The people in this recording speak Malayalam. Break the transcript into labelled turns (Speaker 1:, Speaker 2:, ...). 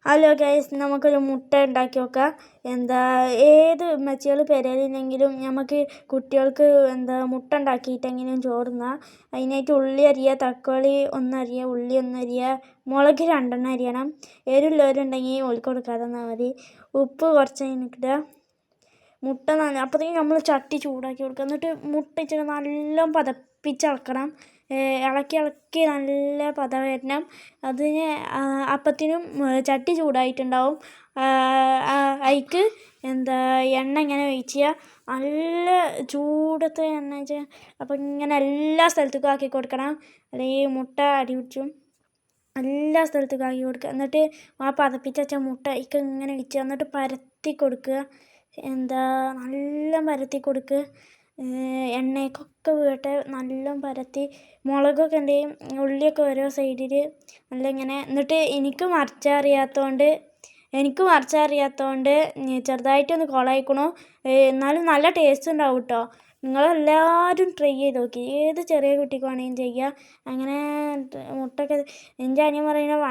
Speaker 1: ഹലോ ഗൈസ്, നമുക്കൊരു മുട്ട ഉണ്ടാക്കി നോക്കാം. ഏത് മെച്ചകൾ പെരയിലില്ലെങ്കിലും നമുക്ക് കുട്ടികൾക്ക് മുട്ട ഉണ്ടാക്കിയിട്ട് എങ്ങനെയും ചോറുന്നാം. അതിനായിട്ട് ഉള്ളി അരിയുക, തക്കാളി ഒന്നരിയുക, ഉള്ളി ഒന്നരിയുക, മുളക് 2 അരിയണം. എരിവുള്ളവരുണ്ടെങ്കിൽ ഓൽക്ക് കൊടുക്കാതെ തന്നാൽ മതി. ഉപ്പ് കുറച്ച് ഇടുക. മുട്ട അപ്പോഴത്തേക്കും നമ്മൾ ചട്ടി ചൂടാക്കി കൊടുക്കുക. എന്നിട്ട് മുട്ട ഇച്ചിരി നല്ല പതപ്പിച്ചിളക്കണം. ഇളക്കി നല്ല പത വരണം. അതിന് അപ്പത്തിനും ചട്ടി ചൂടായിട്ടുണ്ടാവും. അതിലേക്ക് എണ്ണ ഇങ്ങനെ ഒഴിക്കുക. നല്ല ചൂടത്തെ എണ്ണ വെച്ചാൽ അപ്പോൾ ഇങ്ങനെ എല്ലാ സ്ഥലത്തേക്കും ആക്കി കൊടുക്കണം, അല്ലെങ്കിൽ മുട്ട അടി പിടിച്ചും. എല്ലാ സ്ഥലത്തേക്കും ആക്കി കൊടുക്കുക. എന്നിട്ട് പതപ്പിച്ച് വെച്ച മുട്ട അതിലേക്ക് ഇങ്ങനെ ഒഴിക്കുക. എന്നിട്ട് പരത്തി കൊടുക്കുക. നല്ല പരത്തി കൊടുക്കുക. എണ്ണയ്ക്കൊക്കെ വീട്ടെ നല്ല പരത്തി. മുളകൊക്കെ ഉണ്ടെങ്കിൽ ഉള്ളിയൊക്കെ ഓരോ സൈഡിൽ നല്ല ഇങ്ങനെ. എന്നിട്ട് എനിക്ക് മറിച്ചറിയാത്തതുകൊണ്ട് ചെറുതായിട്ടൊന്ന് കുളമായിക്കണു. എന്നാലും നല്ല ടേസ്റ്റ് ഉണ്ടാവും കേട്ടോ. നിങ്ങളെല്ലാവരും ട്രൈ ചെയ്ത് നോക്കി. ഏത് ചെറിയ കുട്ടിക്ക് വേണമെങ്കിലും ചെയ്യുക. അങ്ങനെ മുട്ടയൊക്കെ എൻ്റെ അനിയൻ പറയുന്നത്